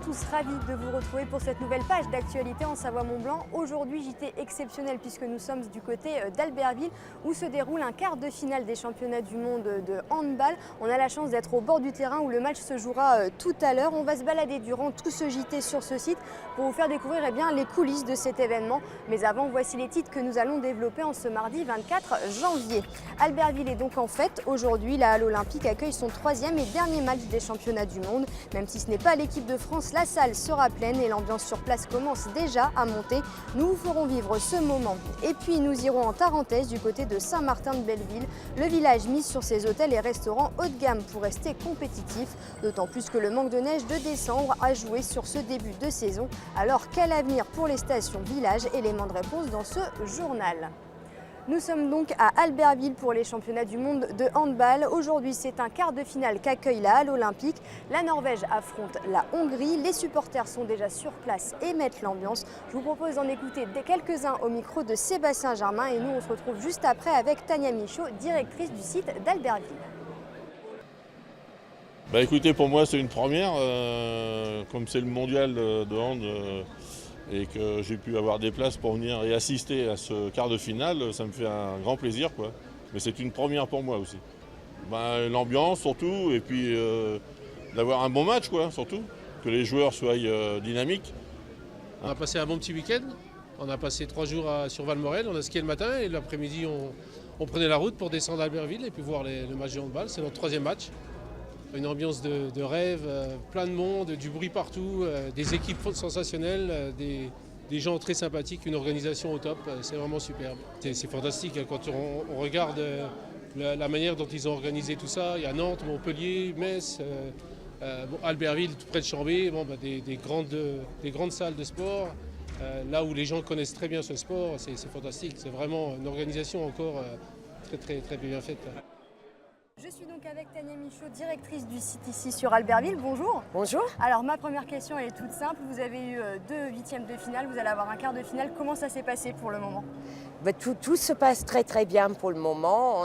tous, ravis de vous retrouver pour cette nouvelle page d'actualité en Savoie-Mont-Blanc. Aujourd'hui, JT exceptionnel puisque nous sommes du côté d'Albertville où se déroule un quart de finale des championnats du monde de handball. On a la chance d'être au bord du terrain où le match se jouera tout à l'heure. On va se balader durant tout ce JT sur ce site pour vous faire découvrir les coulisses de cet événement. Mais avant, voici les titres que nous allons développer en ce mardi 24 janvier. Albertville est donc en fête. Aujourd'hui, la Halle Olympique accueille son troisième et dernier match des championnats du monde. Même si ce n'est pas l'équipe de France, la salle sera pleine et l'ambiance sur place commence déjà à monter. Nous vous ferons vivre ce moment. Et puis nous irons en Tarentaise du côté de Saint-Martin-de-Belleville. Le village mise sur ses hôtels et restaurants haut de gamme pour rester compétitif. D'autant plus que le manque de neige de décembre a joué sur ce début de saison. Alors quel avenir pour les stations village? Élément de réponse dans ce journal. Nous sommes donc à Albertville pour les championnats du monde de handball. Aujourd'hui, c'est un quart de finale qu'accueille la Halle Olympique. La Norvège affronte la Hongrie. Les supporters sont déjà sur place et mettent l'ambiance. Je vous propose d'en écouter quelques-uns au micro de Sébastien Germain et nous, on se retrouve juste après avec Tania Michaud, directrice du site d'Albertville. Écoutez, pour moi, c'est une première. Comme c'est le mondial de hand et que j'ai pu avoir des places pour venir et assister à ce quart de finale, ça me fait un grand plaisir, quoi. Mais c'est une première pour moi aussi. L'ambiance surtout, et puis d'avoir un bon match, quoi, surtout. Que les joueurs soient dynamiques. On a passé un bon petit week-end. On a passé 3 jours sur Valmorel. On a skié le matin et l'après-midi, on prenait la route pour descendre à Albertville et puis voir le match de handball. C'est notre 3e match. Une ambiance de rêve, plein de monde, du bruit partout, des équipes sensationnelles, des gens très sympathiques, une organisation au top, c'est vraiment superbe. C'est fantastique quand on regarde la manière dont ils ont organisé tout ça. Il y a Nantes, Montpellier, Metz, Albertville, tout près de Chambé, des grandes salles de sport, là où les gens connaissent très bien ce sport, c'est fantastique. C'est vraiment une organisation encore très bien faite. Je suis donc avec Tania Michaud, directrice du site ici sur Albertville. Bonjour. Bonjour. Alors ma première question elle est toute simple. Vous avez eu 2 huitièmes de finale, vous allez avoir un quart de finale. Comment ça s'est passé pour le moment? Tout se passe très bien pour le moment.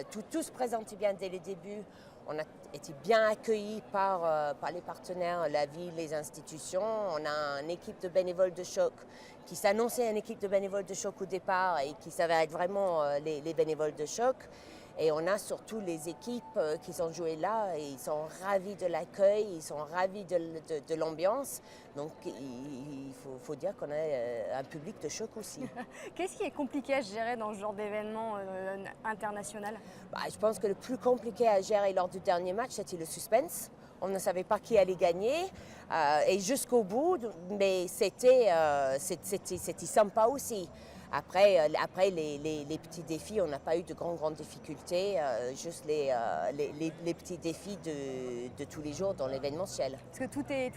Tout se présente bien dès le début. On a été bien accueillis par les partenaires, la ville, les institutions. On a une équipe de bénévoles de choc qui s'annonçait une équipe de bénévoles de choc au départ et qui s'avère être vraiment les bénévoles de choc. Et on a surtout les équipes qui sont jouées là et ils sont ravis de l'accueil, ils sont ravis de l'ambiance. Donc il faut dire qu'on a un public de choc aussi. Qu'est-ce qui est compliqué à gérer dans ce genre d'événement international? Je pense que le plus compliqué à gérer lors du dernier match, c'était le suspense. On ne savait pas qui allait gagner et jusqu'au bout, mais c'était sympa aussi. Après les petits défis, on n'a pas eu de grandes difficultés, juste les petits défis de tous les jours dans l'événementiel. Parce que tout est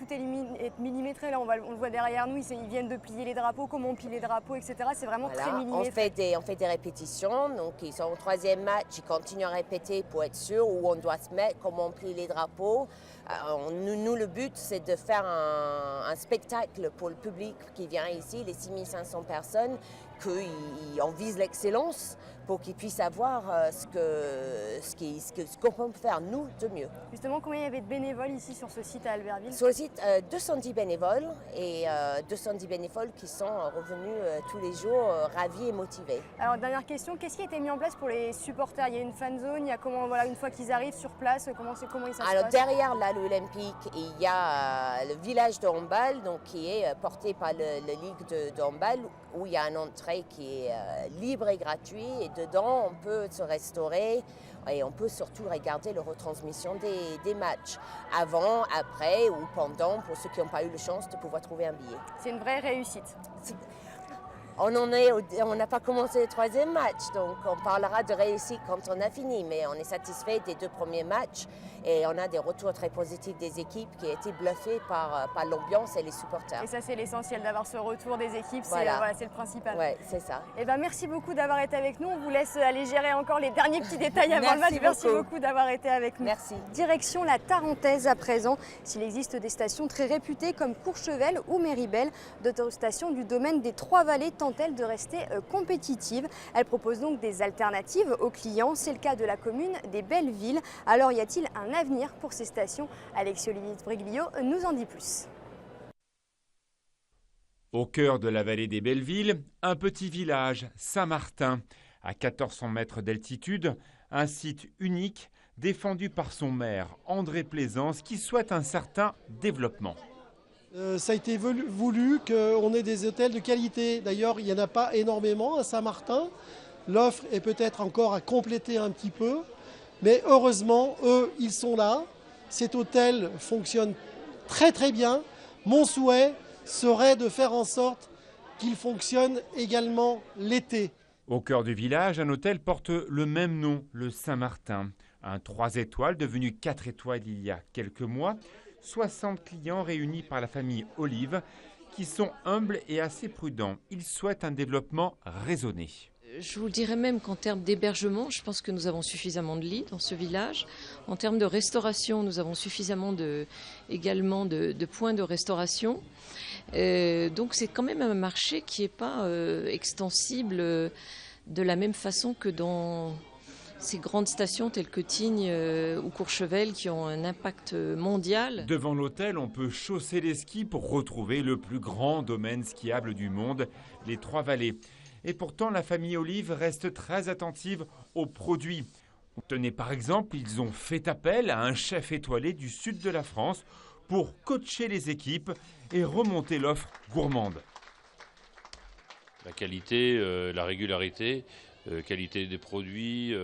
millimétré, là on le voit derrière nous, ils viennent de plier les drapeaux, comment on plie les drapeaux, etc. C'est vraiment très millimétré. On fait des répétitions, donc ils sont au 3e match, ils continuent à répéter pour être sûr où on doit se mettre, comment on plie les drapeaux. Nous, le but, c'est de faire un spectacle pour le public qui vient ici, les 6500 personnes, qu'on vise l'excellence pour qu'ils puissent avoir ce qu'on peut faire, nous, de mieux. Justement, combien il y avait de bénévoles ici sur ce site à Albertville? Sur le site, 210 bénévoles et 210 bénévoles qui sont revenus tous les jours ravis et motivés. Alors, dernière question, qu'est-ce qui a été mis en place pour les supporters? Il y a une fan zone, il y a comment, une fois qu'ils arrivent sur place, comment ça se passe? Alors, derrière l'Halle Olympique, il y a le village de handball, donc, qui est porté par la Ligue de handball, où il y a une entrée qui est libre et gratuite. Et dedans, on peut se restaurer et on peut surtout regarder la retransmission des matchs. Avant, après ou pendant, pour ceux qui n'ont pas eu la chance de pouvoir trouver un billet. C'est une vraie réussite. On n'a pas commencé le 3e match, donc on parlera de réussite quand on a fini, mais on est satisfait des 2 premiers matchs et on a des retours très positifs des équipes qui ont été bluffées par l'ambiance et les supporters. Et ça, c'est l'essentiel d'avoir ce retour des équipes, c'est le principal. Oui, c'est ça. Merci beaucoup d'avoir été avec nous. On vous laisse aller gérer encore les derniers petits détails avant le match. Merci beaucoup d'avoir été avec nous. Merci. Direction la Tarentaise à présent. S'il existe des stations très réputées comme Courchevel ou Méribel, d'autres stations du domaine des Trois-Vallées tente-t-elle de rester compétitive? Elle propose donc des alternatives aux clients. C'est le cas de la commune des Belles-Villes. Alors y a-t-il un avenir pour ces stations? Alexis-Olivier Briglio nous en dit plus. Au cœur de la vallée des Belles-Villes, un petit village, Saint-Martin, à 1400 mètres d'altitude, un site unique défendu par son maire André Plaisance qui souhaite un certain développement. Ça a été voulu qu'on ait des hôtels de qualité. D'ailleurs, il n'y en a pas énormément à Saint-Martin. L'offre est peut-être encore à compléter un petit peu. Mais heureusement, eux, ils sont là. Cet hôtel fonctionne très très bien. Mon souhait serait de faire en sorte qu'il fonctionne également l'été. Au cœur du village, un hôtel porte le même nom, le Saint-Martin. Un 3 étoiles devenu 4 étoiles il y a quelques mois. 60 clients réunis par la famille Olive qui sont humbles et assez prudents. Ils souhaitent un développement raisonné. Je vous dirais même qu'en termes d'hébergement, je pense que nous avons suffisamment de lits dans ce village. En termes de restauration, nous avons suffisamment également de points de restauration. Donc c'est quand même un marché qui n'est pas extensible de la même façon que dans ces grandes stations telles que Tignes ou Courchevel qui ont un impact mondial. Devant l'hôtel, on peut chausser les skis pour retrouver le plus grand domaine skiable du monde, les Trois-Vallées. Et pourtant, la famille Olive reste très attentive aux produits. Tenez, par exemple, ils ont fait appel à un chef étoilé du sud de la France pour coacher les équipes et remonter l'offre gourmande. La qualité, la régularité, qualité des produits,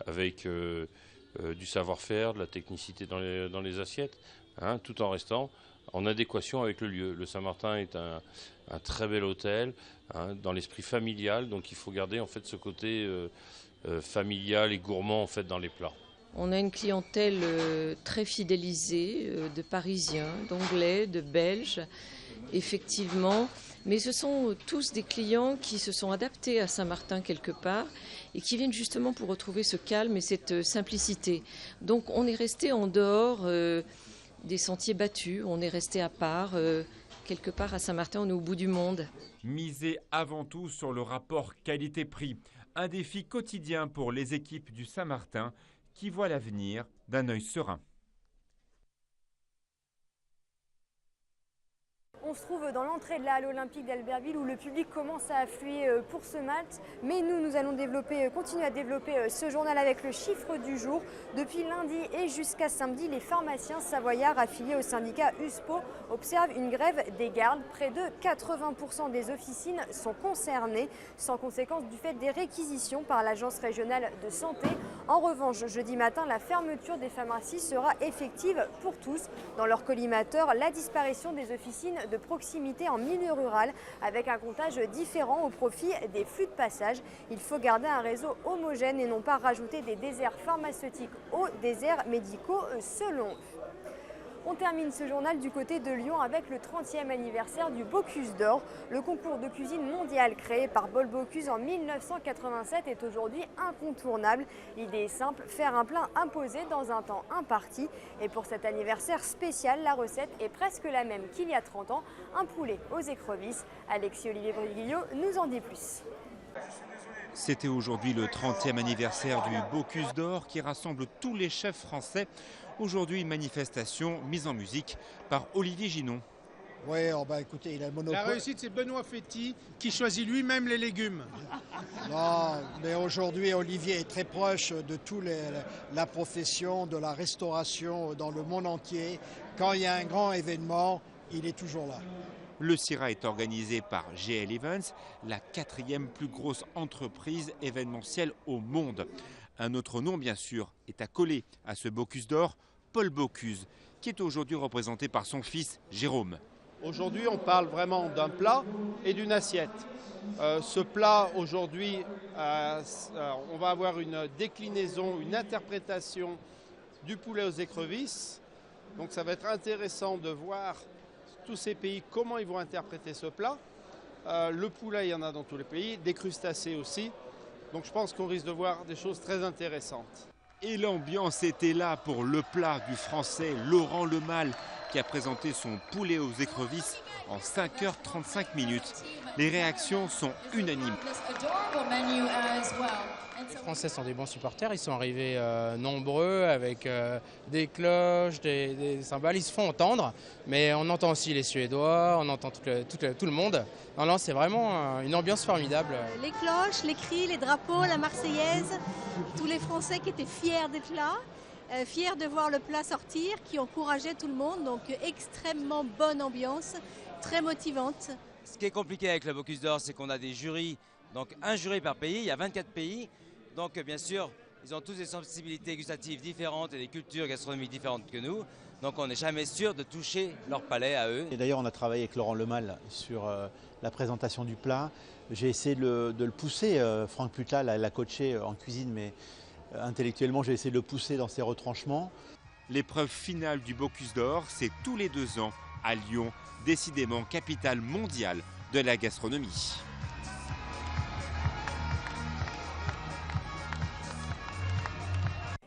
avec du savoir-faire, de la technicité dans les assiettes, hein, tout en restant en adéquation avec le lieu. Le Saint-Martin est un très bel hôtel, hein, dans l'esprit familial, donc il faut garder en fait ce côté familial et gourmand en fait dans les plats. On a une clientèle très fidélisée de Parisiens, d'Anglais, de Belges, effectivement. Mais ce sont tous des clients qui se sont adaptés à Saint-Martin quelque part et qui viennent justement pour retrouver ce calme et cette simplicité. Donc on est resté en dehors des sentiers battus, on est resté à part. Quelque part à Saint-Martin, on est au bout du monde. Miser avant tout sur le rapport qualité-prix. Un défi quotidien pour les équipes du Saint-Martin qui voient l'avenir d'un œil serein. On se trouve dans l'entrée de la halle olympique d'Albertville où le public commence à affluer pour ce match. Mais nous allons continuer à développer ce journal avec le chiffre du jour. Depuis lundi et jusqu'à samedi, les pharmaciens savoyards affiliés au syndicat USPO observent une grève des gardes. Près de 80% des officines sont concernées, sans conséquence du fait des réquisitions par l'Agence régionale de santé. En revanche, jeudi matin, la fermeture des pharmacies sera effective pour tous. Dans leur collimateur, la disparition des officines de proximité en milieu rural avec un comptage différent au profit des flux de passage. Il faut garder un réseau homogène et non pas rajouter des déserts pharmaceutiques aux déserts médicaux selon eux. On termine ce journal du côté de Lyon avec le 30e anniversaire du Bocuse d'Or. Le concours de cuisine mondial créé par Paul Bocuse en 1987 est aujourd'hui incontournable. L'idée est simple, faire un plat imposé dans un temps imparti. Et pour cet anniversaire spécial, la recette est presque la même qu'il y a 30 ans, un poulet aux écrevisses. Alexis-Olivier Briglio nous en dit plus. C'était aujourd'hui le 30e anniversaire du Bocuse d'Or qui rassemble tous les chefs français. Aujourd'hui, une manifestation mise en musique par Olivier Ginon. Oui, écoutez, il a le monopole. La réussite, c'est Benoît Féty qui choisit lui-même les légumes. Non, mais aujourd'hui, Olivier est très proche de toute la profession de la restauration dans le monde entier. Quand il y a un grand événement, il est toujours là. Le CIRA est organisé par GL Events, la 4e plus grosse entreprise événementielle au monde. Un autre nom, bien sûr, est accolé à ce Bocuse d'Or, Paul Bocuse, qui est aujourd'hui représenté par son fils Jérôme. Aujourd'hui, on parle vraiment d'un plat et d'une assiette. Ce plat, aujourd'hui, on va avoir une déclinaison, une interprétation du poulet aux écrevisses. Donc ça va être intéressant de voir tous ces pays, comment ils vont interpréter ce plat. Le poulet, il y en a dans tous les pays, des crustacés aussi. Donc je pense qu'on risque de voir des choses très intéressantes. Et l'ambiance était là pour le plat du français Laurent Lemal, qui a présenté son poulet aux écrevisses en 5h35 minutes. Les réactions sont unanimes. Les Français sont des bons supporters, ils sont arrivés nombreux avec des cloches, des cymbales, ils se font entendre, mais on entend aussi les Suédois, on entend tout le monde. Non, c'est vraiment une ambiance formidable. Les cloches, les cris, les drapeaux, la Marseillaise, tous les Français qui étaient fiers d'être là, fiers de voir le plat sortir, qui encourageait tout le monde, donc extrêmement bonne ambiance, très motivante. Ce qui est compliqué avec le Bocuse d'Or, c'est qu'on a des jurys, donc un jury par pays, il y a 24 pays. Donc bien sûr, ils ont tous des sensibilités gustatives différentes et des cultures gastronomiques différentes que nous. Donc on n'est jamais sûr de toucher leur palais à eux. Et d'ailleurs, on a travaillé avec Laurent Lemal sur la présentation du plat. J'ai essayé de le pousser. Franck Putla l'a coaché en cuisine, mais intellectuellement, j'ai essayé de le pousser dans ses retranchements. L'épreuve finale du Bocuse d'Or, c'est tous les 2 ans à Lyon, décidément capitale mondiale de la gastronomie.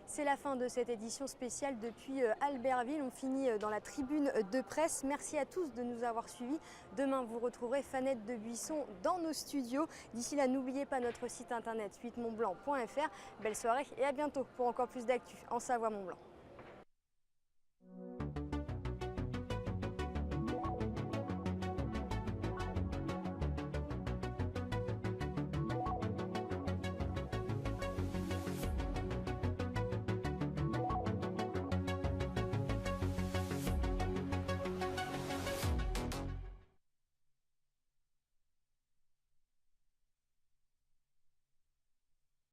C'est la fin de cette édition spéciale depuis Albertville. On finit dans la tribune de presse. Merci à tous de nous avoir suivis. Demain, vous retrouverez Fanette de Buisson dans nos studios. D'ici là, n'oubliez pas notre site internet 8montblanc.fr. Belle soirée et à bientôt pour encore plus d'actu en Savoie-Mont-Blanc.